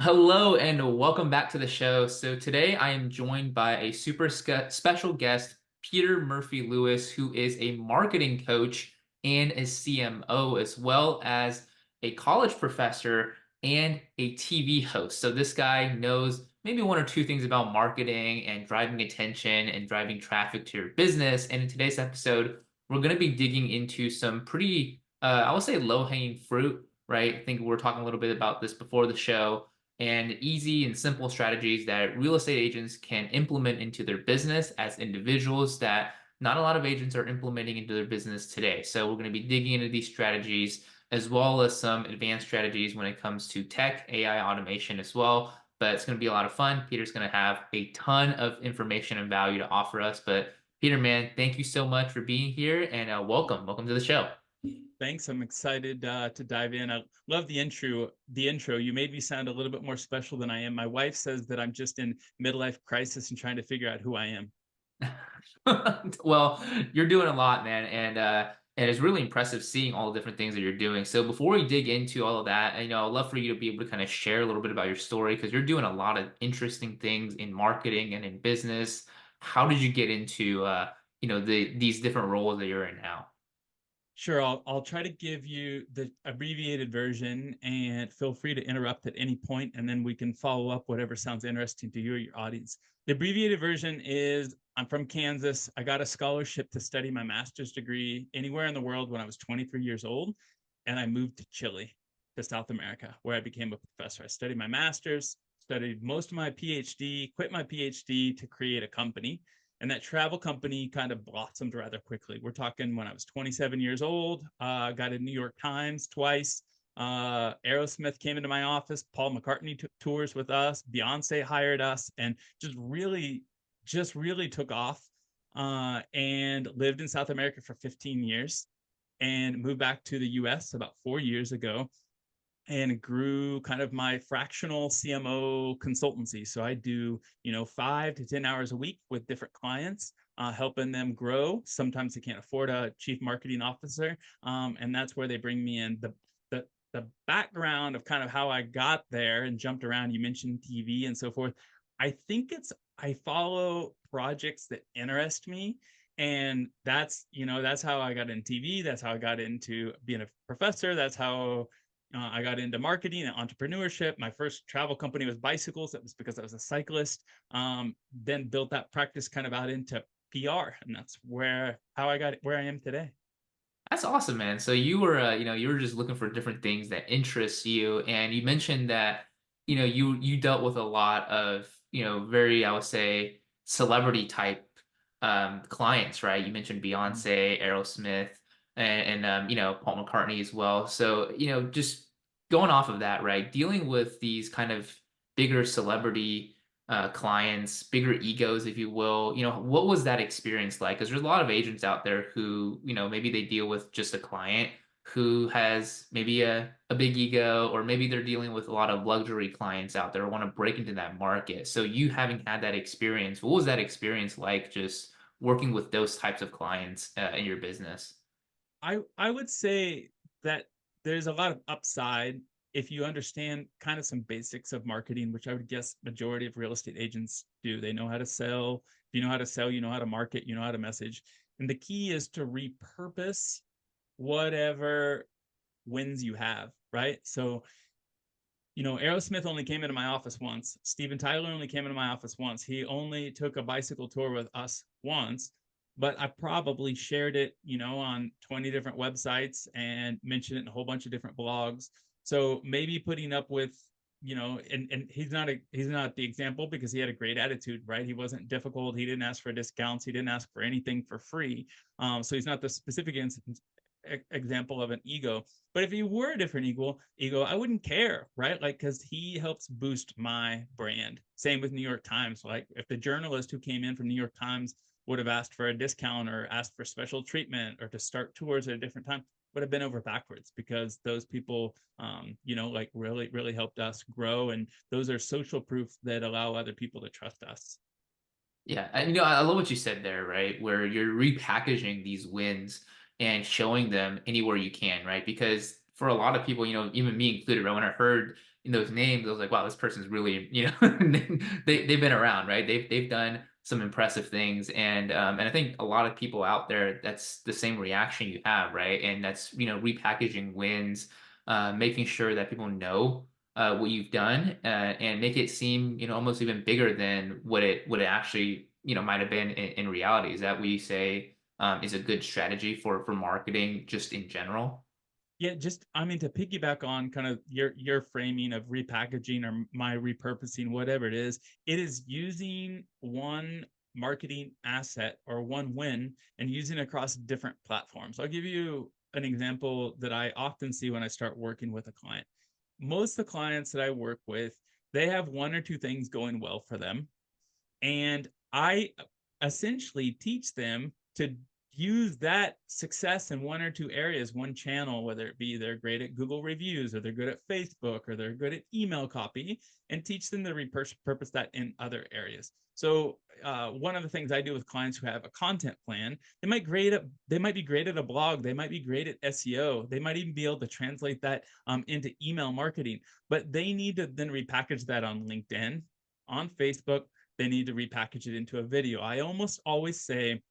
Hello and welcome back to the show. So today I am joined by a special guest, Peter Murphy Lewis, who is a marketing coach and a CMO, as well as a college professor and a TV host. So this guy knows maybe one or two things about marketing and driving attention and driving traffic to your business. And in today's episode, we're going to be digging into some pretty, I would say, low-hanging fruit, right? I think we are talking a little bit about this before the show and easy and simple strategies that real estate agents can implement into their business as individuals that not a lot of agents are implementing into their business today. So we're going to be digging into these strategies as well as some advanced strategies when it comes to tech, AI automation as well. But it's going to be a lot of fun. Peter's going to have a ton of information and value to offer us. But Peter, man, thank you so much for being here and welcome. Welcome to the show. Thanks. I'm excited to dive in. I love the intro. You made me sound a little bit more special than I am. My wife says that I'm just in midlife crisis and trying to figure out who I am. Well, you're doing a lot, man, and it's really impressive seeing all the different things that you're doing. So before we dig into all of that, I'd love for you to be able to kind of share a little bit about your story because you're doing a lot of interesting things in marketing and in business. How did you get into these different roles that you're in now? Sure, I'll try to give you the abbreviated version, and feel free to interrupt at any point, and then we can follow up whatever sounds interesting to you or your audience. The abbreviated version is I'm from Kansas. I got a scholarship to study my master's degree anywhere in the world when I was 23 years old, and I moved to Chile, to South America, where I became a professor. I studied my master's, studied most of my PhD, quit my PhD to create a company, and that travel company kind of blossomed rather quickly. We're talking when I was 27 years old, got a New York Times twice. Aerosmith came into my office. Paul McCartney took tours with us. Beyonce hired us, and just really took off. And lived in South America for 15 years, and moved back to the U.S. about 4 years ago, and grew kind of my fractional CMO consultancy. So I do, 5 to 10 hours a week with different clients, helping them grow. Sometimes they can't afford a chief marketing officer, and that's where they bring me in. The background of kind of how I got there and jumped around. You mentioned TV and so forth. I think I follow projects that interest me, and that's how I got into TV. That's how I got into being a professor. That's how I got into marketing and entrepreneurship. My first travel company was bicycles. That was because I was a cyclist. Then built that practice kind of out into PR, and that's how I got where I am today. That's awesome, man. So you were, you were just looking for different things that interest you, and you mentioned that, you dealt with a lot of, very, I would say, celebrity type clients, right? You mentioned Beyonce, Aerosmith, and Paul McCartney as well. So, just going off of that, right? Dealing with these kind of bigger celebrity clients, bigger egos, if you will. What was that experience like? Because there's a lot of agents out there who, maybe they deal with just a client who has maybe a big ego, or maybe they're dealing with a lot of luxury clients out there who want to break into that market. So you having had that experience, what was that experience like just working with those types of clients in your business? I would say that there's a lot of upside if you understand kind of some basics of marketing, which I would guess majority of real estate agents do. They know how to sell. If you know how to sell, you know how to market, you know how to message. And the key is to repurpose whatever wins you have, right? So, Aerosmith only came into my office once. Steven Tyler only came into my office once. He only took a bicycle tour with us once, but I probably shared it, on 20 different websites and mentioned it in a whole bunch of different blogs. So maybe putting up with, and he's not the example because he had a great attitude, right? He wasn't difficult. He didn't ask for discounts. He didn't ask for anything for free. So he's not the specific example of an ego. But if he were a different ego, I wouldn't care, right? Like, because he helps boost my brand. Same with New York Times. Like, if the journalist who came in from New York Times would have asked for a discount or asked for special treatment or to start tours at a different time, would have been over backwards because those people, like really helped us grow. And those are social proof that allow other people to trust us. Yeah, and I love what you said there, right? Where you're repackaging these wins and showing them anywhere you can, right? Because for a lot of people, even me included, right? When I heard those names, I was like, wow, this person's really, they've been around, right? They've done some impressive things, and I think a lot of people out there, that's the same reaction you have, right? And that's repackaging wins, making sure that people know what you've done, and make it seem almost even bigger than what it actually might have been in reality. Is that what you say is a good strategy for marketing just in general? Yeah, just I mean to piggyback on kind of your framing of repackaging or my repurposing, whatever it is using one marketing asset or one win and using it across different platforms. I'll give you an example that I often see when I start working with a client. Most of the clients that I work with, they have one or two things going well for them. And I essentially teach them to use that success in one or two areas, one channel, whether it be they're great at Google reviews or they're good at Facebook or they're good at email copy, and teach them to repurpose that in other areas. So one of the things I do with clients who have a content plan, they might be great at a blog, they might be great at SEO, they might even be able to translate that into email marketing, but they need to then repackage that on LinkedIn, on Facebook. They need to repackage it into a video. I almost always say,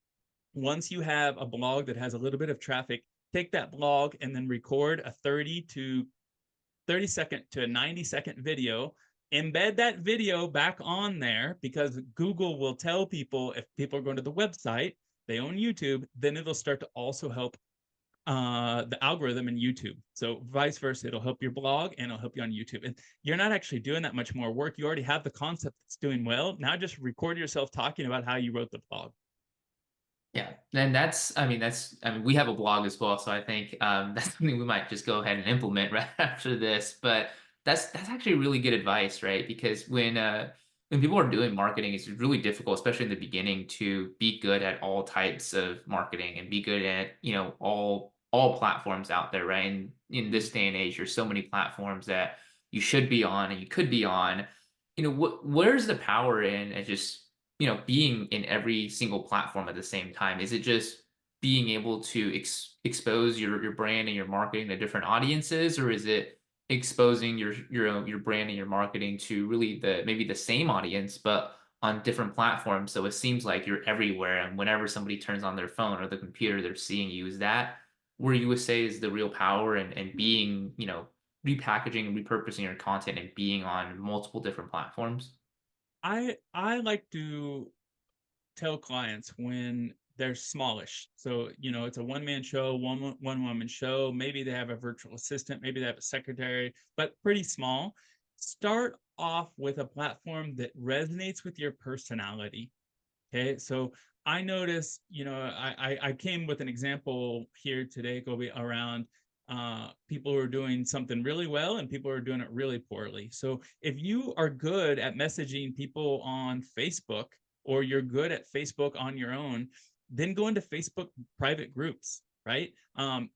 once you have a blog that has a little bit of traffic, take that blog and then record a 30 second to a 90-second video, embed that video back on there, because Google will tell people if people are going to the website, they own YouTube, then it'll start to also help the algorithm in YouTube. So vice versa, it'll help your blog and it'll help you on YouTube. And you're not actually doing that much more work. You already have the concept that's doing well. Now just record yourself talking about how you wrote the blog. Yeah, and I mean, we have a blog as well, so I think that's something we might just go ahead and implement right after this. But that's actually really good advice, right? Because when people are doing marketing, it's really difficult, especially in the beginning, to be good at all types of marketing and be good at all platforms out there, right? And in this day and age, there's so many platforms that you should be on and you could be on. Where's the power in just being in every single platform at the same time? Is it just being able to expose your brand and your marketing to different audiences, or is it exposing your brand and your marketing to really the maybe the same audience but on different platforms? So it seems like you're everywhere, and whenever somebody turns on their phone or the computer, they're seeing you. Is that where you would say is the real power and being, repackaging and repurposing your content and being on multiple different platforms? I like to tell clients when they're smallish. So, it's a one-man show, one woman show. Maybe they have a virtual assistant, maybe they have a secretary, but pretty small. Start off with a platform that resonates with your personality. Okay. So I noticed, I came with an example here today, Gobi, around people who are doing something really well and people who are doing it really poorly. So if you are good at messaging people on Facebook, or you're good at Facebook on your own, then go into Facebook private groups, right?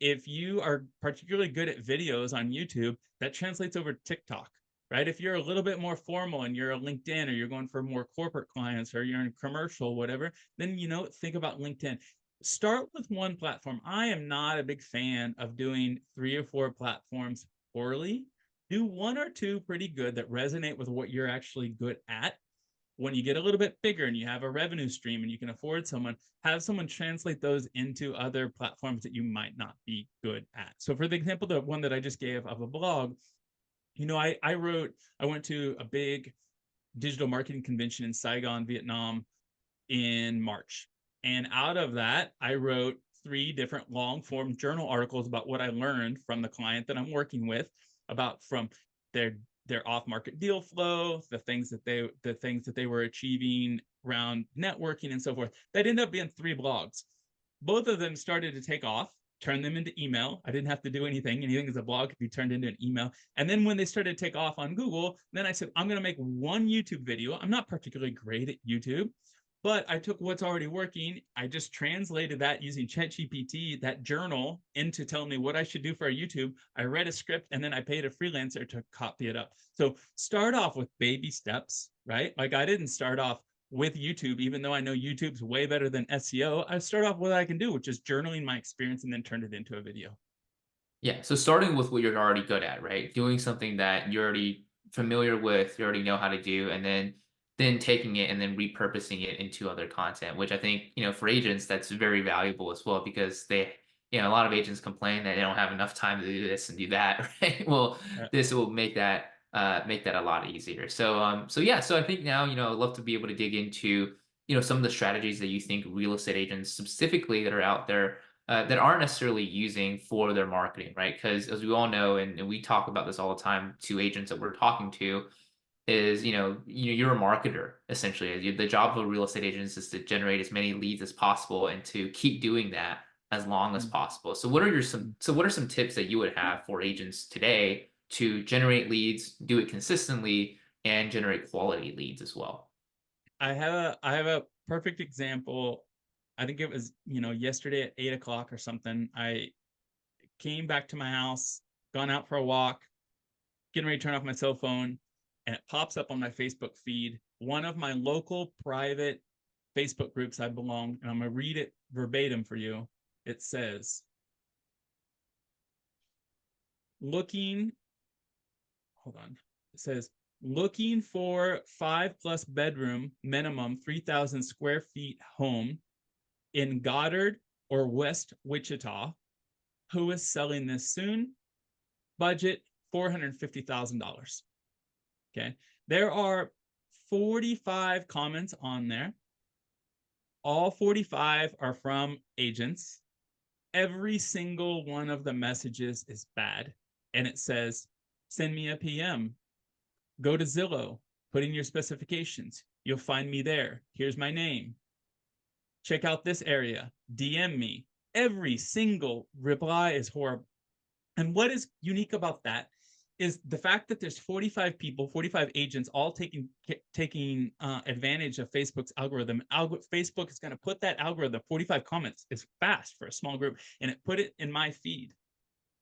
If you are particularly good at videos on YouTube, that translates over to TikTok, right? If you're a little bit more formal and you're a LinkedIn, or you're going for more corporate clients, or you're in commercial, whatever, then, think about LinkedIn. Start with one platform. I am not a big fan of doing 3 or 4 platforms poorly. Do one or two pretty good that resonate with what you're actually good at. When you get a little bit bigger and you have a revenue stream and you can afford someone, have someone translate those into other platforms that you might not be good at. So for the example, the one that I just gave of a blog, I went to a big digital marketing convention in Saigon, Vietnam in March. And out of that, I wrote 3 different long form journal articles about what I learned from the client that I'm working with, about from their off market deal flow, the things that they were achieving around networking and so forth. That ended up being 3 blogs. Both of them started to take off. Turn them into email. I didn't have to do anything. Anything as a blog could be turned into an email. And then when they started to take off on Google, then I said, I'm going to make one YouTube video. I'm not particularly great at YouTube, but I took what's already working. I just translated that using ChatGPT, that journal, into telling me what I should do for a YouTube. I read a script and then I paid a freelancer to copy it up. So start off with baby steps, right? Like I didn't start off with YouTube, even though I know YouTube's way better than SEO. I start off with what I can do, which is journaling my experience and then turn it into a video. Yeah, so starting with what you're already good at, right? Doing something that you're already familiar with, you already know how to do, and then taking it and then repurposing it into other content, which I think, for agents that's very valuable as well because a lot of agents complain that they don't have enough time to do this and do that, right? Well, Uh, this will make that a lot easier. So yeah, so I think now, I'd love to be able to dig into, some of the strategies that you think real estate agents specifically that are out there that aren't necessarily using for their marketing, right? Because as we all know, and we talk about this all the time to agents that we're talking to, is you're a marketer essentially. The job of a real estate agent is to generate as many leads as possible and to keep doing that as long as mm, possible. mm. So what are some tips that you would have for agents today to generate leads, do it consistently, and generate quality leads as well? I have a perfect example. I think it was, yesterday at 8 o'clock or something. I came back to my house, gone out for a walk, getting ready to turn off my cell phone, and it pops up on my Facebook feed, one of my local private Facebook groups I belong, and I'm gonna read it verbatim for you. It says, looking, hold on. It says, looking for 5+ bedroom, minimum 3,000 square feet home in Goddard or West Wichita. Who is selling this soon? Budget $450,000. Okay. There are 45 comments on there. All 45 are from agents. Every single one of the messages is bad. And it says, send me a PM. Go to Zillow, put in your specifications. You'll find me there. Here's my name. Check out this area. DM me. Every single reply is horrible. And what is unique about that is the fact that there's 45 people, 45 agents, all taking advantage of Facebook's algorithm. Facebook is going to put that algorithm. 45 comments is fast for a small group, and it put it in my feed.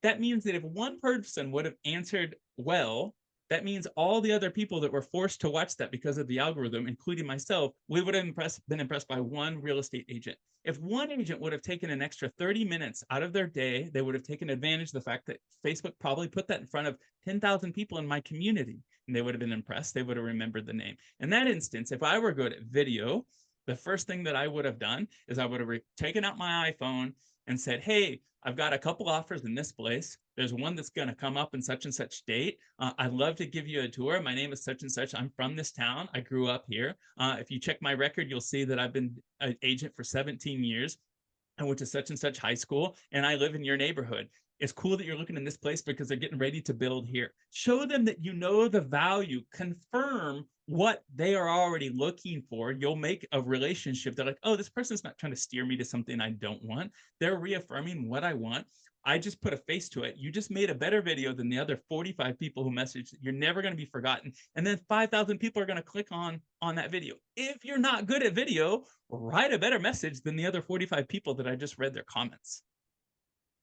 That means that if one person would have answered well, that means all the other people that were forced to watch that because of the algorithm, including myself, we would have been impressed by one real estate agent. If one agent would have taken an extra 30 minutes out of their day, they would have taken advantage of the fact that Facebook probably put that in front of 10,000 people in my community, and they would have been impressed. They would have remembered the name. In that instance, if I were good at video, the first thing that I would have done is I would have taken out my iPhone and said, hey, I've got a couple offers in this place. There's one that's going to come up in such and such date. I'd love to give you a tour. My name is such and such. I'm from this town. I grew up here. If you check my record, you'll see that I've been an agent for 17 years. I went to such and such high school, and I live in your neighborhood. It's cool that you're looking in this place because they're getting ready to build here. Show them that you know the value, confirm what they are already looking for. You'll make a relationship. They're like, oh, this person's not trying to steer me to something I don't want. They're reaffirming what I want. I just put a face to it. You just made a better video than the other 45 people who messaged. You're never going to be forgotten. And then 5,000 people are going to click on that video. If you're not good at video, write a better message than the other 45 people that I just read their comments.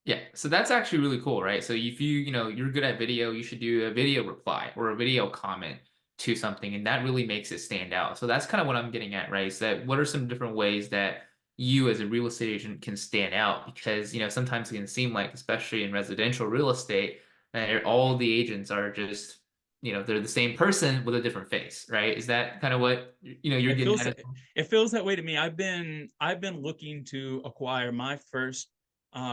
Yeah, so that's actually really cool, right? So if you're good at video, you should do a video reply or a video comment to something, and that really makes it stand out. So that's kind of what I'm getting at, right? Is that what are some different ways that you as a real estate agent can stand out? Because, sometimes it can seem like, especially in residential real estate, that all the agents are just, they're the same person with a different face, right? Is that kind of what, you're It getting feels at as that well? it feels that way to me. I've been looking to acquire my first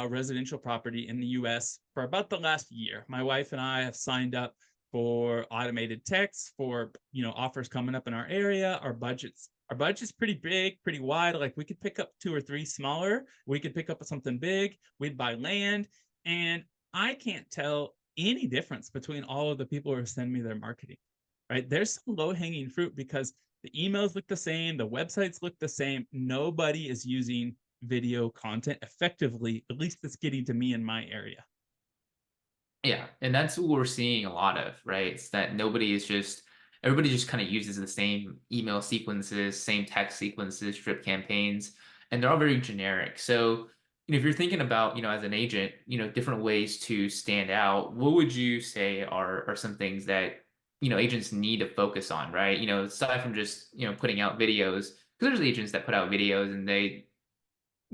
residential property in the U.S. for about the last year. My wife and I have signed up for automated texts for offers coming up in our area. Our budget's pretty big, pretty wide. Like we could pick up two or three smaller. We could pick up something big. We'd buy land, and I can't tell any difference between all of the people who send me their marketing. Right? There's some low hanging fruit because the emails look the same, the websites look the same. Nobody is using video content effectively, at least that's getting to me in my area. Yeah, and that's what we're seeing a lot of, right? It's that everybody just kind of uses the same email sequences, same text sequences, drip campaigns, and they're all very generic. So, if you're thinking about, as an agent, different ways to stand out, what would you say are some things that, agents need to focus on, right? Aside from just, putting out videos, because there's agents that put out videos and they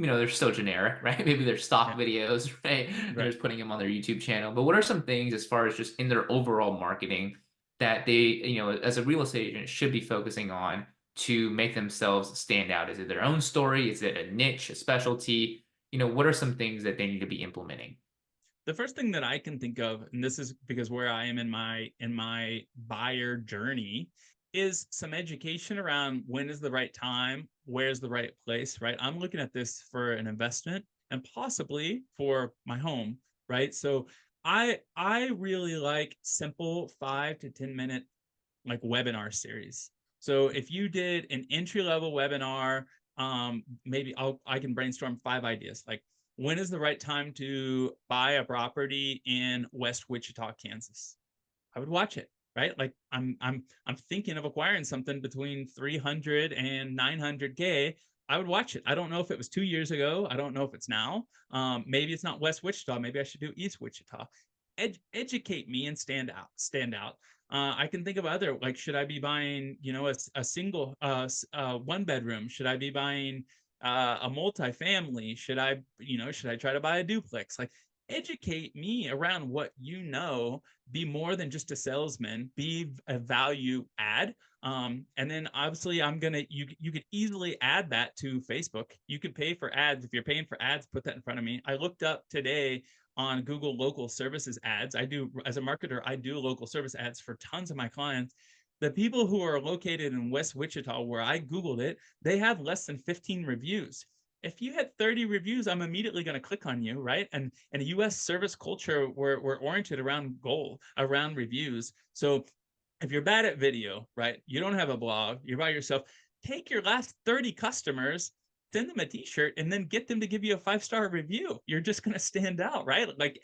they're still generic, right? Maybe they're stock Yeah, videos, right? They're right. just putting them on their YouTube channel. But what are some things as far as just in their overall marketing that they, as a real estate agent should be focusing on to make themselves stand out? Is it their own story? Is it a niche, a specialty? What are some things that they need to be implementing? The first thing that I can think of, and this is because where I am in my buyer journey, is some education around when is the right time, where's the right place, right? I'm looking at this for an investment and possibly for my home, right? So I really like simple 5 to 10 minute like webinar series. So if you did an entry level webinar, maybe I can brainstorm 5 ideas. Like, when is the right time to buy a property in West Wichita, Kansas? I would watch it, right? Like I'm thinking of acquiring something between 300 and 900K. I would watch it. I don't know if it was 2 years ago. I don't know if it's now. Maybe it's not West Wichita. Maybe I should do East Wichita. Educate me and stand out. Stand out. I can think of other, like, should I be buying, a single, one bedroom? Should I be buying a multifamily? Should I try to buy a duplex? Like, educate me around what be more than just a salesman, be a value add. And then obviously you could easily add that to Facebook. You could pay for ads. If you're paying for ads, put that in front of me. I looked up today on Google local services ads. I do, as a marketer, I do local service ads for tons of my clients. The people who are located in West Wichita, where I Googled it, they have less than 15 reviews. If you had 30 reviews, I'm immediately going to click on you, right? And in a US service culture, we're oriented around goal, around reviews. So if you're bad at video, right, you don't have a blog, you're by yourself, take your last 30 customers, send them a t-shirt, and then get them to give you a 5-star review. You're just going to stand out, right? Like,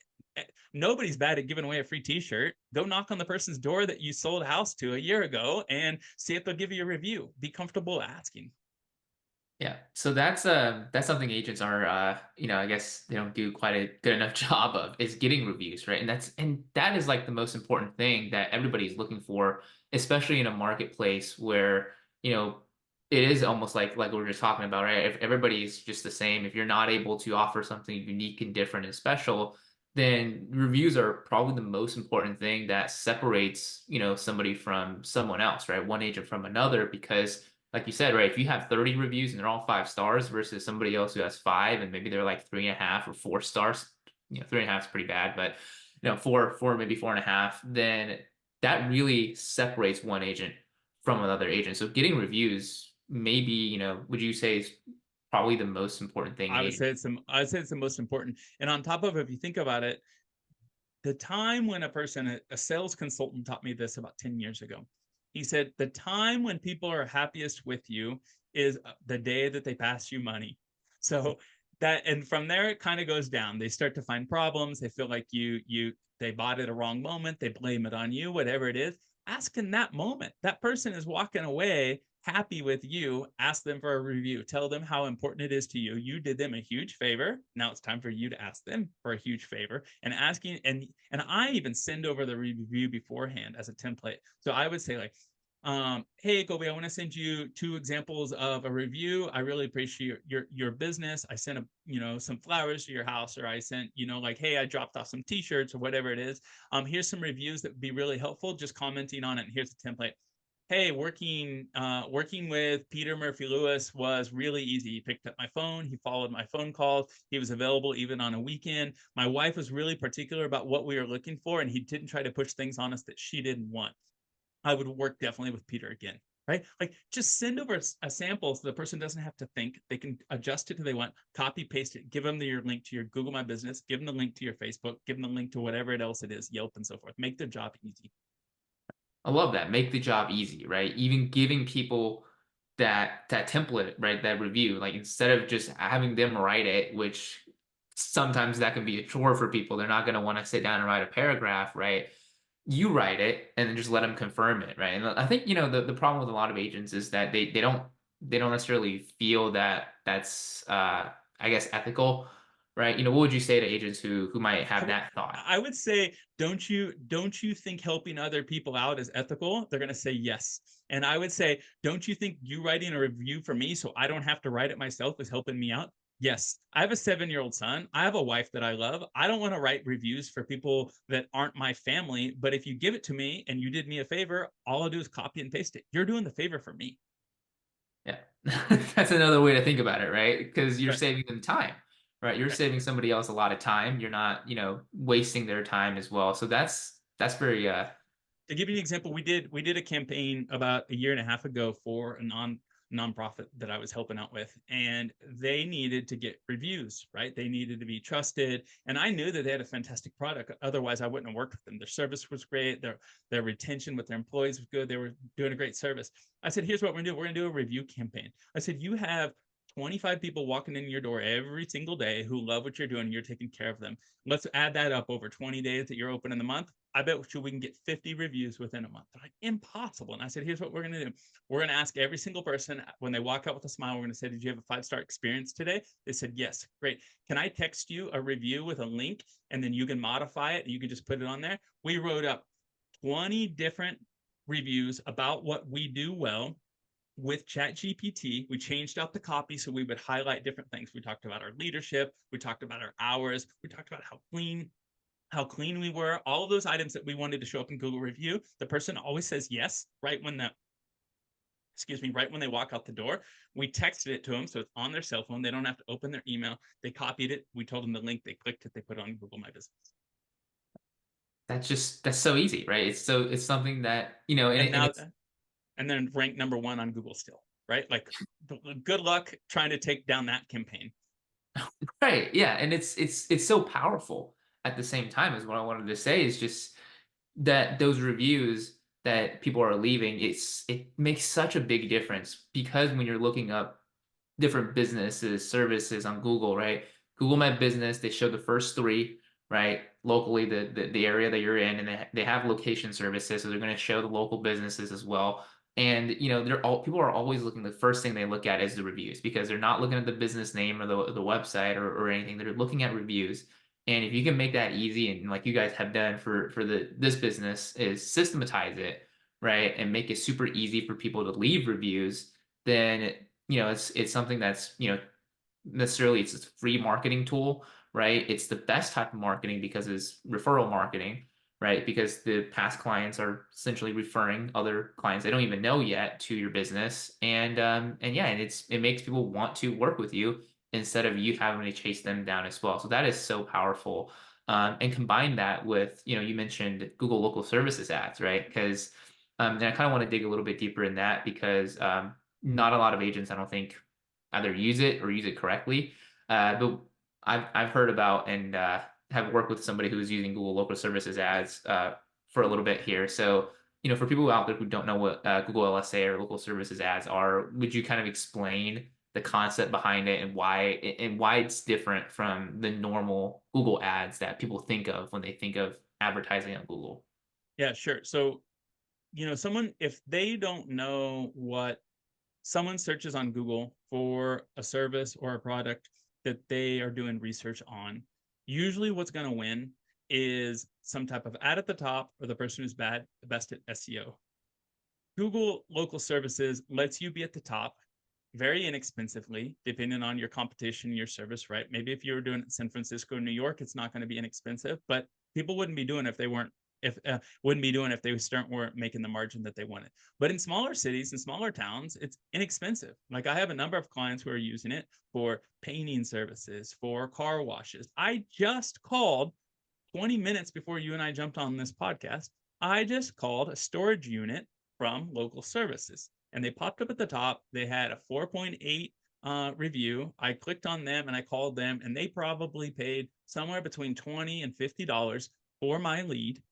nobody's bad at giving away a free t-shirt. Go knock on the person's door that you sold a house to a year ago and see if they'll give you a review. Be comfortable asking. Yeah. So that's something agents are I guess they don't do quite a good enough job of is getting reviews, right? And that is like the most important thing that everybody's looking for, especially in a marketplace where, you know, it is almost like we were just talking about, right? If everybody's just the same, if you're not able to offer something unique and different and special, then reviews are probably the most important thing that separates, somebody from someone else, right? One agent from another, because like you said, right, if you have 30 reviews and they're all 5 stars versus somebody else who has five and maybe they're like 3.5 or 4 stars, 3.5 is pretty bad, but four, maybe 4.5, then that really separates one agent from another agent. So getting reviews, maybe, would you say is probably the most important thing an agent? I'd say it's the most important. And on top of it, if you think about it, the time when a sales consultant taught me this about 10 years ago. He said, the time when people are happiest with you is the day that they pass you money. So and from there, it kind of goes down. They start to find problems. They feel like they bought it a wrong moment. They blame it on you, whatever it is. Ask in that moment. That person is walking away happy with you. Ask them for a review. Tell them how important it is to you. You did them a huge favor. Now it's time for you to ask them for a huge favor. And asking, and I even send over the review beforehand as a template. So I would say, like, hey Gobi, I want to send you 2 examples of a review. I really appreciate your business. I sent some flowers to your house, or I sent, like, hey, I dropped off some t-shirts or whatever it is. Here's some reviews that would be really helpful, just commenting on it. And here's the template. Hey, working with Peter Murphy Lewis was really easy. He picked up my phone. He followed my phone calls. He was available even on a weekend. My wife was really particular about what we were looking for, and he didn't try to push things on us that she didn't want. I would work definitely with Peter again, right? Like, just send over a sample so the person doesn't have to think. They can adjust it to they want, copy, paste it, give them your link to your Google My Business, give them the link to your Facebook, give them the link to whatever else it is, Yelp and so forth. Make their job easy. I love that. Make the job easy, right? Even giving people that template, right? That review, like instead of just having them write it, which sometimes that can be a chore for people. They're not going to want to sit down and write a paragraph, right? You write it and then just let them confirm it, right? And I think, the problem with a lot of agents is that they don't necessarily feel that that's I guess ethical, right? What would you say to agents who might have that thought? I would say, don't you think helping other people out is ethical? They're going to say yes. And I would say, don't you think you writing a review for me so I don't have to write it myself is helping me out? Yes, I have a 7-year-old son. I have a wife that I love. I don't want to write reviews for people that aren't my family. But if you give it to me and you did me a favor, all I'll do is copy and paste it. You're doing the favor for me. Yeah. That's another way to think about it, right? Because you're Right. saving them time, right? You're Right. saving somebody else a lot of time. You're not, wasting their time as well. So that's very To give you an example, we did a campaign about a year and a half ago for a nonprofit that I was helping out with, and they needed to get reviews, right? They needed to be trusted, and I knew that they had a fantastic product. Otherwise, I wouldn't have worked with them. Their service was great. Their retention with their employees was good. They were doing a great service. I said, "Here's what we're gonna do. We're gonna do a review campaign." I said, "You have 25 people walking in your door every single day who love what you're doing. You're taking care of them. Let's add that up over 20 days that you're open in the month. I bet you we can get 50 reviews within a month." They're like, "Impossible." And I said, "Here's what we're going to do. We're going to ask every single person when they walk out with a smile, we're going to say, 'Did you have a 5-star experience today?'" They said, "Yes." "Great. Can I text you a review with a link and then you can modify it? You can just put it on there." We wrote up 20 different reviews about what we do well with ChatGPT. We changed out the copy so we would highlight different things. We talked about our leadership. We talked about our hours. We talked about how clean we were, all of those items that we wanted to show up in Google review. The person always says yes right when they walk out the door. We texted it to them, so it's on their cell phone. They don't have to open their email. They copied it. We told them the link. They clicked it. They put it on Google My Business. that's so easy, right? It's something that, And and now, it's and then ranked number one on Google still, right? Like, good luck trying to take down that campaign. right. Yeah, and it's so powerful at the same time as what I wanted to say is just that those reviews that people are leaving, it makes such a big difference because when you're looking up different businesses, services on Google, right? Google My Business, they show the first three, right? Locally, the area that you're in, and they have location services, so they're going to show the local businesses as well. And they're all people are always looking. The first thing they look at is the reviews because they're not looking at the business name or the website or anything. They're looking at reviews. And if you can make that easy and like you guys have done for this business is systematize it, right? And make it super easy for people to leave reviews, then it's something that's necessarily it's a free marketing tool, right? It's the best type of marketing because it's referral marketing, right? Because the past clients are essentially referring other clients they don't even know yet to your business, and yeah, and it makes people want to work with you instead of you having to chase them down as well. So that is so powerful. And combine that with, you mentioned Google local services ads, right? Because and I kind of want to dig a little bit deeper in that because not a lot of agents, I don't think, either use it or use it correctly. But I've heard about and have worked with somebody who was using Google local services ads for a little bit here. So, for people out there who don't know what Google LSA or local services ads are, would you kind of explain the concept behind it and why it's different from the normal Google ads that people think of when they think of advertising on Google? Yeah, sure. So, someone, if they don't know what someone searches on Google for a service or a product that they are doing research on, usually what's going to win is some type of ad at the top or the person who's best at SEO. Google local services lets you be at the top very inexpensively, depending on your competition, your service, right? Maybe if you were doing it in San Francisco, New York, it's not going to be inexpensive, but people wouldn't be doing it if they weren't if wouldn't be doing it if they weren't making the margin that they wanted. But in smaller cities and smaller towns, it's inexpensive. Like, I have a number of clients who are using it for painting services, for car washes. I just called 20 minutes before you and I jumped on this podcast. I just called a storage unit from local services and they popped up at the top. They had a 4.8 review. I clicked on them and I called them, and they probably paid somewhere between $20 and $50 for my lead.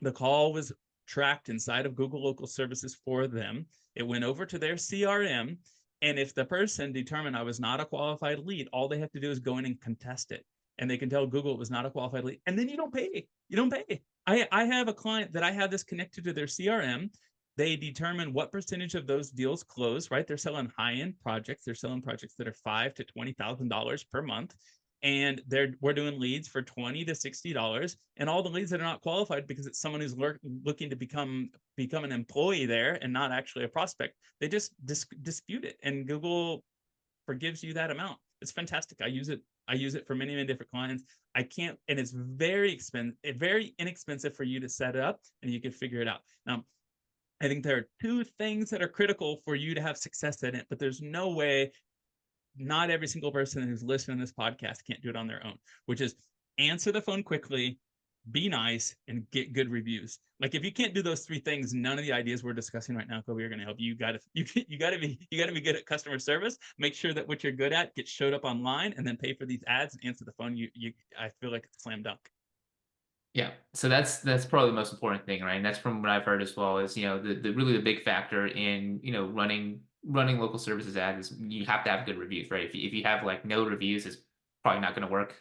The call was tracked inside of Google local services for them. It went over to their CRM. And if the person determined I was not a qualified lead, all they have to do is go in and contest it. And they can tell Google it was not a qualified lead. And then you don't pay. You don't pay. I have a client that I have this connected to their CRM. They determine what percentage of those deals close, right? They're selling high-end projects. They're selling projects that are $5,000 to $20,000 per month, and we're doing leads for $20 to $60, and all the leads that are not qualified because it's someone who's looking to become an employee there and not actually a prospect. They just dispute it, and Google forgives you that amount. It's fantastic. I use it for many, many different clients. I can't, and it's very expensive, very inexpensive for you to set it up, and you can figure it out. Now, I think there are two things that are critical for you to have success in it, but there's no way, not every single person who's listening to this podcast can't do it on their own, which is answer the phone quickly, be nice, and get good reviews. Like if you can't do those three things, none of the ideas we're discussing right now, Kobe, are going to help you. You got to be good at customer service. Make sure that what you're good at gets showed up online, and then pay for these ads and answer the phone. I feel like it's a slam dunk. Yeah, so that's probably the most important thing, right? And that's from what I've heard as well, is the really the big factor in running local services ads is you have to have good reviews, right? If you have like no reviews, it's probably not going to work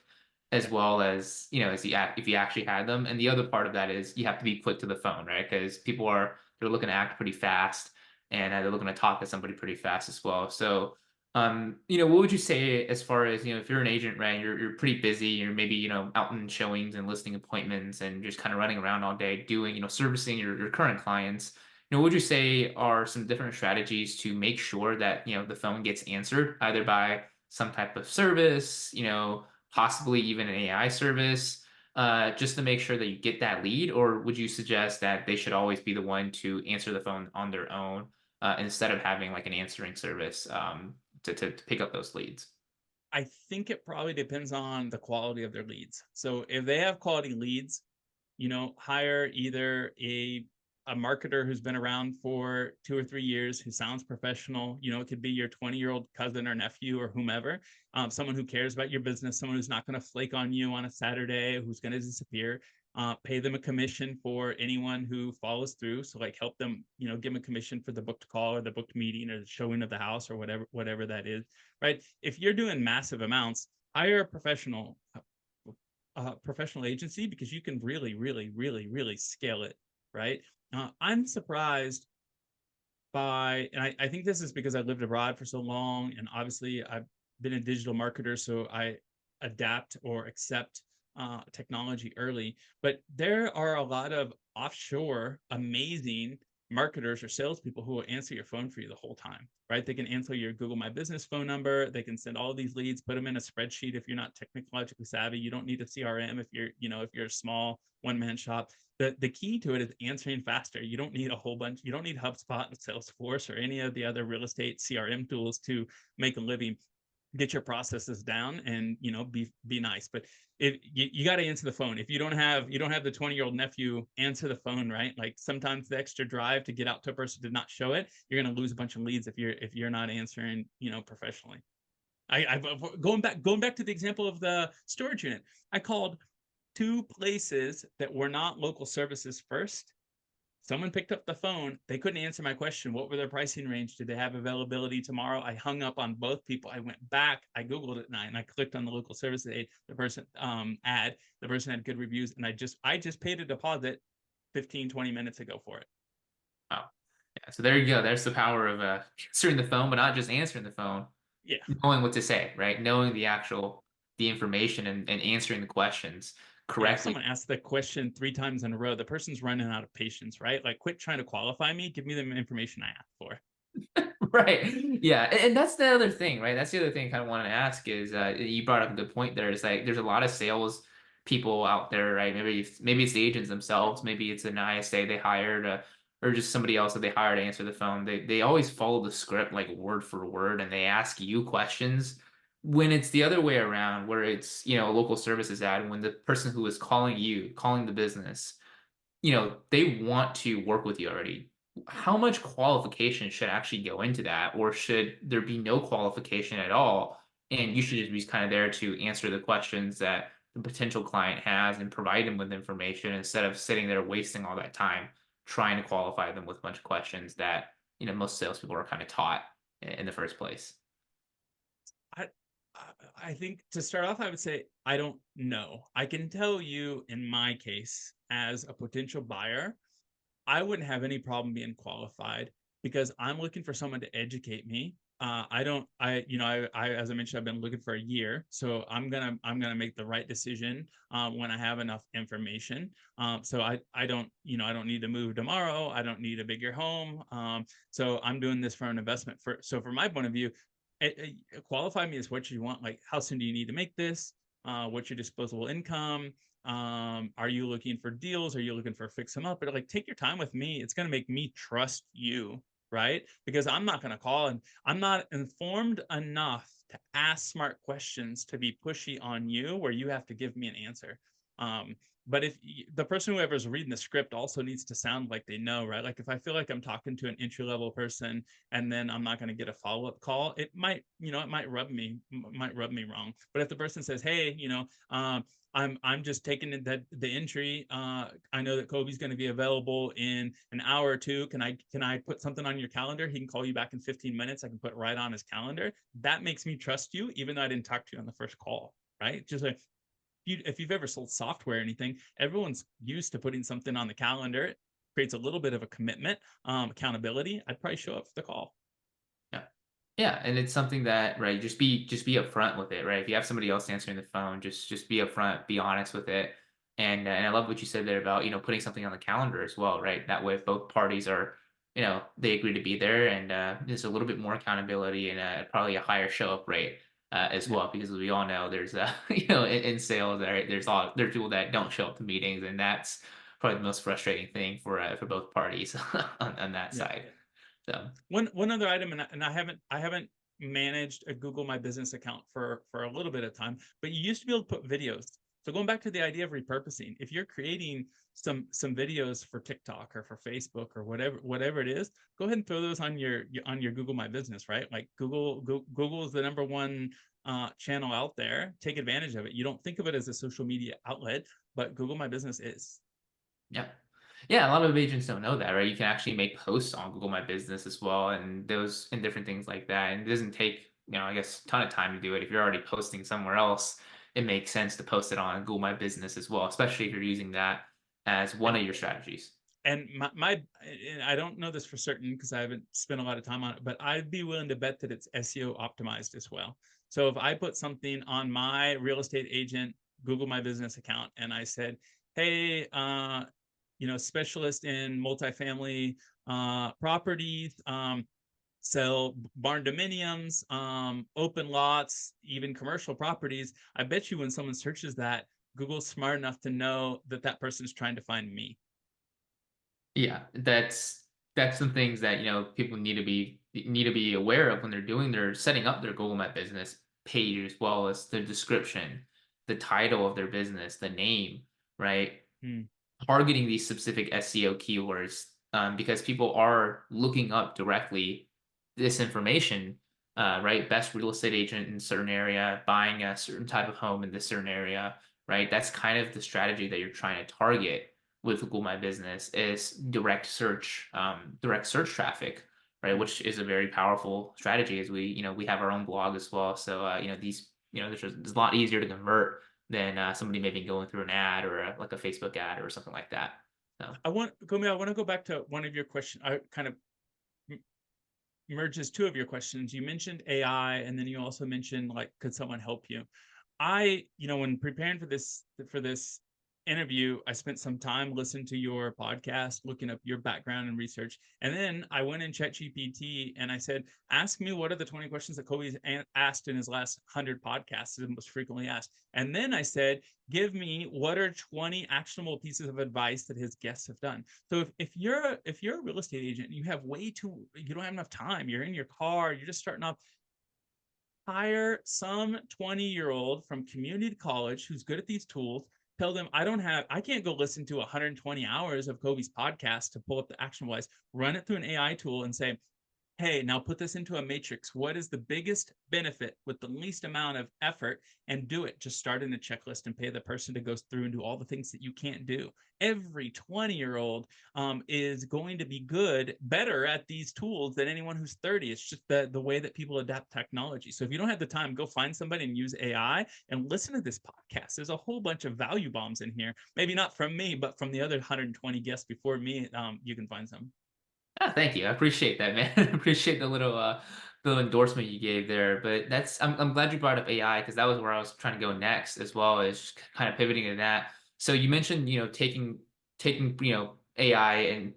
as Yeah. well as if you actually had them. And the other part of that is you have to be quick to the phone, right? Because they're looking to act pretty fast, and they're looking to talk to somebody pretty fast as well. So what would you say as far as, if you're an agent, right, you're pretty busy, you're maybe, out in showings and listing appointments and just kind of running around all day doing, servicing your current clients. What would you say are some different strategies to make sure that, the phone gets answered either by some type of service, possibly even an AI service, just to make sure that you get that lead? Or would you suggest that they should always be the one to answer the phone on their own, instead of having like an answering service, to pick up those leads? I think it probably depends on the quality of their leads. So if they have quality leads, hire either a marketer who's been around for 2 or 3 years, who sounds professional. It could be your 20-year-old cousin or nephew or whomever, someone who cares about your business, someone who's not going to flake on you on a Saturday, who's going to disappear. Pay them a commission for anyone who follows through. So like help them, give them a commission for the booked call or the booked meeting or the showing of the house or whatever that is, right? If you're doing massive amounts, hire a professional agency, because you can really, really, really, really scale it, right? I'm surprised by, and I think this is because I lived abroad for so long, and obviously I've been a digital marketer, so I adapt or accept technology early. But there are a lot of offshore amazing marketers or salespeople who will answer your phone for you the whole time, right? They can answer your Google My Business phone number. They can send all these leads, put them in a spreadsheet. If you're not technologically savvy, you don't need a CRM. If you're a small one-man shop, the key to it is answering faster. You don't need a whole bunch. You don't need HubSpot and Salesforce or any of the other real estate CRM tools to make a living. Get your processes down and be nice. But if you got to answer the phone. If you don't have the 20-year-old nephew answer the phone, right? Like sometimes the extra drive to get out to a person to not show it, you're going to lose a bunch of leads if you're not answering professionally. I going back to the example of the storage unit. I called two places that were not local services first. Someone picked up the phone. They couldn't answer my question. What were their pricing range? Did they have availability tomorrow? I hung up on both people. I went back. I Googled it, and I clicked on the local service aid. The person ad. The person had good reviews, and I just paid a deposit 15-20 minutes ago for it. Oh, yeah. So there you go. There's the power of answering the phone, but not just answering the phone, Yeah. knowing what to say, right? Knowing the information, and answering the questions Yeah, if correctly. someone asks the question 3 times in a row, the person's running out of patience, right? Like, quit trying to qualify me. Give me the information I asked for. Right. Yeah. And that's the other thing, right? That's the other thing I kind of wanted to ask is, you brought up a good point there. Is like there's a lot of sales people out there, right? Maybe it's the agents themselves, maybe it's an ISA they hired, or just somebody else that they hired to answer the phone. They always follow the script like word for word, and they ask you questions when it's the other way around, where it's, a local services ad, when the person who is calling the business, they want to work with you already. How much qualification should actually go into that? Or should there be no qualification at all? And you should just be kind of there to answer the questions that the potential client has and provide them with information, instead of sitting there wasting all that time trying to qualify them with a bunch of questions that, most salespeople are kind of taught in the first place. I I think to start off, I would say I don't know. I can tell you in my case, as a potential buyer, I wouldn't have any problem being qualified, because I'm looking for someone to educate me. I don't, as I mentioned, I've been looking for a year, so I'm gonna make the right decision when I have enough information. So I don't, I don't need to move tomorrow. I don't need a bigger home. So I'm doing this for an investment. So from my point of view, qualify me as what you want. Like, how soon do you need to make this? What's your disposable income? Are you looking for deals? Are you looking for fix them up? But like, take your time with me. It's going to make me trust you, right? Because I'm not going to call, and I'm not informed enough to ask smart questions to be pushy on you where you have to give me an answer. Um, but if the person whoever's reading the script also needs to sound like they know, right? Like if I feel like I'm talking to an entry level person and then I'm not going to get a follow up call, it might, it might rub me wrong. But if the person says, hey, I'm just taking the entry. I know that Kobe's going to be available in an hour or two. Can I put something on your calendar? He can call you back in 15 minutes. I can put it right on his calendar. That makes me trust you, even though I didn't talk to you on the first call, right? Just like, if you've ever sold software or anything, everyone's used to putting something on the calendar. It creates a little bit of a commitment, accountability. I'd probably show up for the call. Yeah. Yeah, and it's something that, right, just be upfront with it, right? If you have somebody else answering the phone, just be upfront, be honest with it. And I love what you said there about, putting something on the calendar as well, right? That way if both parties are, they agree to be there, and there's a little bit more accountability and probably a higher show up rate as Yeah, well, because as we all know, there's in sales, right, there's people that don't show up to meetings, and that's probably the most frustrating thing for both parties on that yeah. side. So One other item, and I haven't managed a Google My Business account for a little bit of time, but you used to be able to put videos. So going back to the idea of repurposing, if you're creating some videos for TikTok or for Facebook or whatever it is, go ahead and throw those on your Google My Business, right? Like Google is the number one channel out there. Take advantage of it. You don't think of it as a social media outlet, but Google My Business is. yeah. Yeah, a lot of agents don't know that, right? You can actually make posts on Google My Business as well, and those and different things like that. And it doesn't take, I guess, a ton of time to do it. If you're already posting somewhere else, it makes sense to post it on Google My Business as well, especially if you're using that as one And of your strategies. and my I don't know this for certain because I haven't spent a lot of time on it, but I'd be willing to bet that it's SEO optimized as well. So if I put something on my real estate agent Google My Business account and I said, hey, specialist in multifamily properties, sell barn dominiums, open lots, even commercial properties, I bet you when someone searches that, Google's smart enough to know that that person is trying to find me. Yeah, that's some things that people need to be aware of when they're doing their setting up their Google My Business page, as well as the description, the title of their business, the name, right? Hmm. Targeting these specific SEO keywords, because people are looking up directly this information, right? Best real estate agent in a certain area, buying a certain type of home in this certain area, right? That's kind of the strategy that you're trying to target with Google My Business is direct search traffic, right? Hmm. Which is a very powerful strategy as we have our own blog as well. So, it's a lot easier to convert than somebody maybe going through an ad or like a Facebook ad or something like that. So I want to go back to one of your questions. I kind of merges two of your questions. You mentioned AI, and then you also mentioned like, could someone help you? When preparing for this interview, I spent some time listening to your podcast, looking up your background and research, and then I went in ChatGPT and I said, "Ask me what are the 20 questions that Kobe's asked in his last 100 podcasts, the most frequently asked." And then I said, "Give me what are 20 actionable pieces of advice that his guests have done." So if you're a real estate agent and you don't have enough time, you're in your car, you're just starting off, hire some 20-year-old from community college who's good at these tools. Tell them I can't go listen to 120 hours of Kobe's podcast to pull up the action wise. Run it through an AI tool and say, hey, now put this into a matrix. What is the biggest benefit with the least amount of effort? And do it. Just start in a checklist and pay the person to go through and do all the things that you can't do. Every 20-year-old is going to be better at these tools than anyone who's 30. It's just the way that people adapt technology. So if you don't have the time, go find somebody and use AI and listen to this podcast. There's a whole bunch of value bombs in here. Maybe not from me, but from the other 120 guests before me, you can find some. thank you. I appreciate that, man. I appreciate the little endorsement you gave there. But I'm glad you brought up AI, because that was where I was trying to go next as well, is kind of pivoting to that. So you mentioned, taking AI and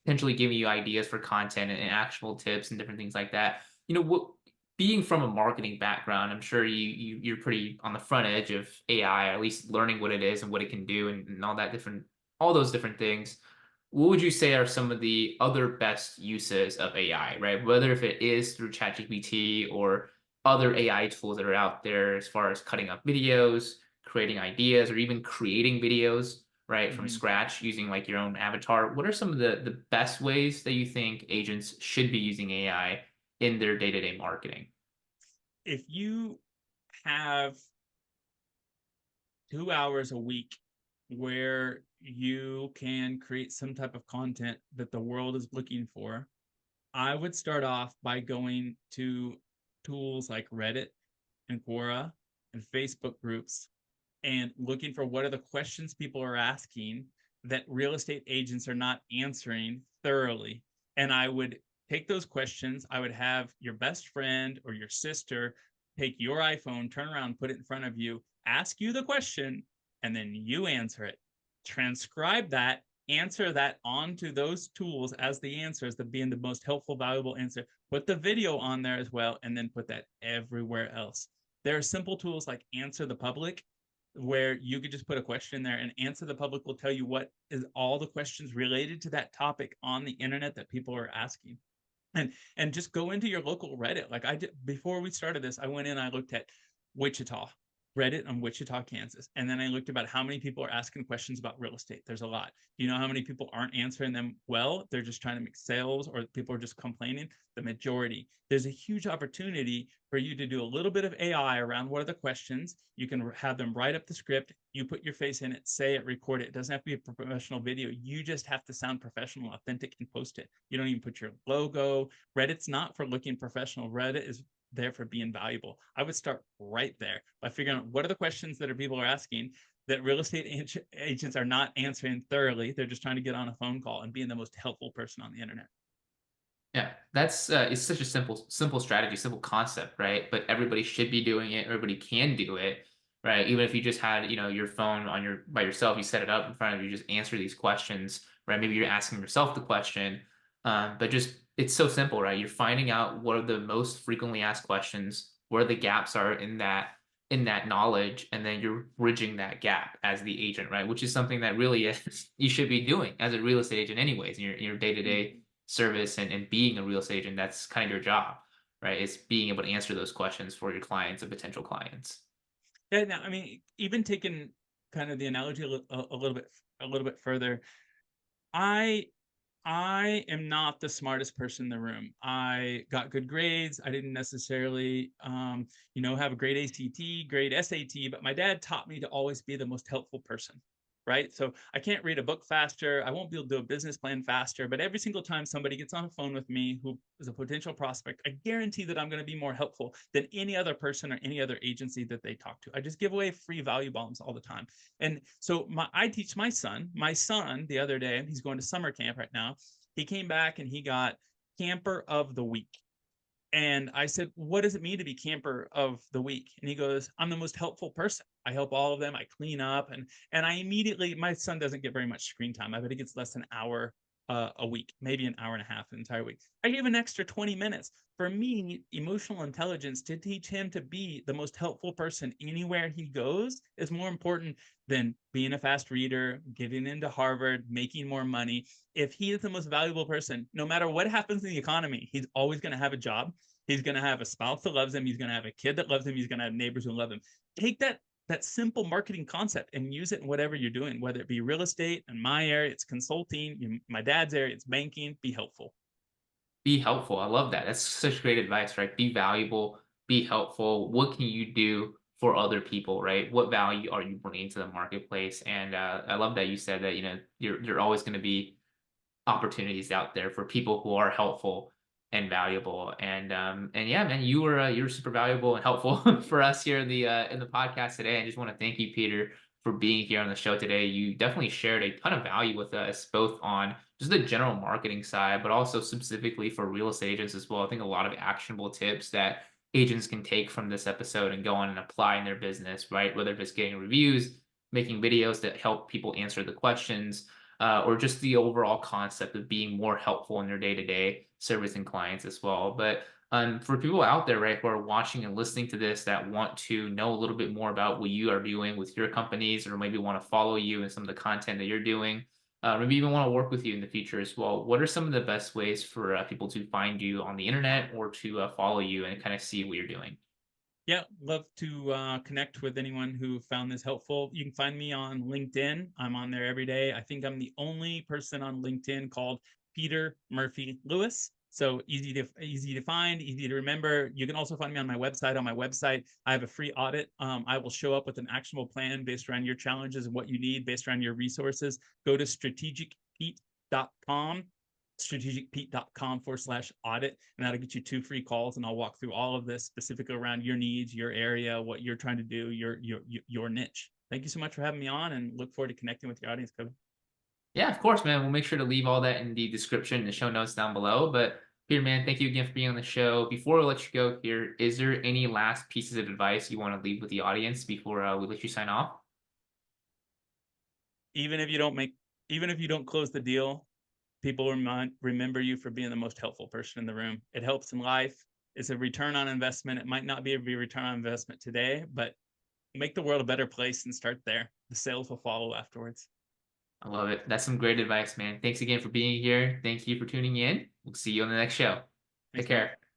potentially giving you ideas for content and actual tips and different things like that. What being from a marketing background, I'm sure you're pretty on the front edge of AI, or at least learning what it is and what it can do and all those different things. What would you say are some of the other best uses of AI, right? Whether if it is through ChatGPT or other AI tools that are out there as far as cutting up videos, creating ideas, or even creating videos, right, from Mhm. scratch using like your own avatar. What are some of the best ways that you think agents should be using AI in their day-to-day marketing? If you have 2 hours a week where you can create some type of content that the world is looking for, I would start off by going to tools like Reddit and Quora and Facebook groups and looking for what are the questions people are asking that real estate agents are not answering thoroughly. And I would take those questions, I would have your best friend or your sister take your iPhone, turn around, put it in front of you, ask you the question, and then you answer it. Transcribe that, answer that onto those tools as the answers, that being the most helpful, valuable answer. Put the video on there as well, and then put that everywhere else. There are simple tools like Answer the Public, where you could just put a question there and Answer the Public will tell you what is all the questions related to that topic on the internet that people are asking. And just go into your local Reddit. Like I did before we started this, I went in, I looked at Wichita, Reddit on Wichita, Kansas. And then I looked about how many people are asking questions about real estate. There's a lot. Do you know how many people aren't answering them well? They're just trying to make sales, or people are just complaining. The majority. There's a huge opportunity for you to do a little bit of AI around what are the questions. You can have them write up the script. You put your face in it, say it, record it. It doesn't have to be a professional video. You just have to sound professional, authentic, and post it. You don't even put your logo. Reddit's not for looking professional. Reddit is there for being valuable. I would start right there by figuring out what are the questions that people are asking that real estate agents are not answering thoroughly. They're just trying to get on a phone call and being the most helpful person on the internet. Yeah, that's it's such a simple strategy, simple concept, right? But everybody should be doing it. Everybody can do it, right? Even if you just had, your phone on your by yourself, you set it up in front of you, just answer these questions, right? Maybe you're asking yourself the question, but just it's so simple, right? You're finding out what are the most frequently asked questions, where the gaps are in that knowledge, and then you're bridging that gap as the agent, right? Which is something that really is, you should be doing as a real estate agent, anyways, in your day to day Mm-hmm. service and being a real estate agent. That's kind of your job, right? It's being able to answer those questions for your clients and potential clients. Yeah, now I mean, even taking kind of the analogy a little bit further, I I am not the smartest person in the room. I got good grades. I didn't necessarily, have a great ACT, great SAT, but my dad taught me to always be the most helpful person. Right. So I can't read a book faster. I won't be able to do a business plan faster. But every single time somebody gets on a phone with me who is a potential prospect, I guarantee that I'm going to be more helpful than any other person or any other agency that they talk to. I just give away free value bombs all the time. And so I teach my son the other day, he's going to summer camp right now. He came back and he got camper of the week. And I said, what does it mean to be camper of the week? And he goes, I'm the most helpful person. I help all of them. I clean up. And I immediately, my son doesn't get very much screen time. I bet he gets less than an hour a week, maybe an hour and a half an entire week. I gave an extra 20 minutes. For me, emotional intelligence to teach him to be the most helpful person anywhere he goes is more important than being a fast reader, getting into Harvard, making more money. If he is the most valuable person, no matter what happens in the economy, he's always going to have a job. He's going to have a spouse that loves him. He's going to have a kid that loves him. He's going to have neighbors who love him. Take that simple marketing concept and use it in whatever you're doing, whether it be real estate. In my area, it's consulting. My dad's area, it's banking. Be helpful. Be helpful. I love that. That's such great advice, right? Be valuable, be helpful. What can you do for other people, right? What value are you bringing to the marketplace? And I love that you said that, you're always going to be opportunities out there for people who are helpful and valuable. And yeah, man, you were super valuable and helpful for us here in the podcast today. I just want to thank you, Peter, for being here on the show today. You definitely shared a ton of value with us, both on just the general marketing side, but also specifically for real estate agents as well. I think a lot of actionable tips that agents can take from this episode and go on and apply in their business, right? Whether it's getting reviews, making videos that help people answer the questions, or just the overall concept of being more helpful in their day to day. servicing clients as well. But for people out there, right, who are watching and listening to this that want to know a little bit more about what you are doing with your companies, or maybe want to follow you and some of the content that you're doing, maybe even want to work with you in the future as well, what are some of the best ways for people to find you on the internet or to follow you and kind of see what you're doing? Yeah, love to connect with anyone who found this helpful. You can find me on LinkedIn. I'm on there every day. I think I'm the only person on LinkedIn called Peter Murphy Lewis. So easy to find, easy to remember. You can also find me on my website. On my website, I have a free audit. I will show up with an actionable plan based around your challenges and what you need, based around your resources. Go to strategicpete.com, strategicpete.com/audit, and that'll get you 2 free calls, and I'll walk through all of this specifically around your needs, your area, what you're trying to do, your niche. Thank you so much for having me on, and look forward to connecting with your audience, Kevin. Yeah, of course, man. We'll make sure to leave all that in the description and the show notes down below. But Peter, man, thank you again for being on the show. Before we let you go here, is there any last pieces of advice you want to leave with the audience before we let you sign off? Even if you don't make, even if you don't close the deal, people remember you for being the most helpful person in the room. It helps in life. It's a return on investment. It might not be a return on investment today, but make the world a better place and start there. The sales will follow afterwards. I love it. That's some great advice, man. Thanks again for being here. Thank you for tuning in. We'll see you on the next show. Take Thanks, man. care.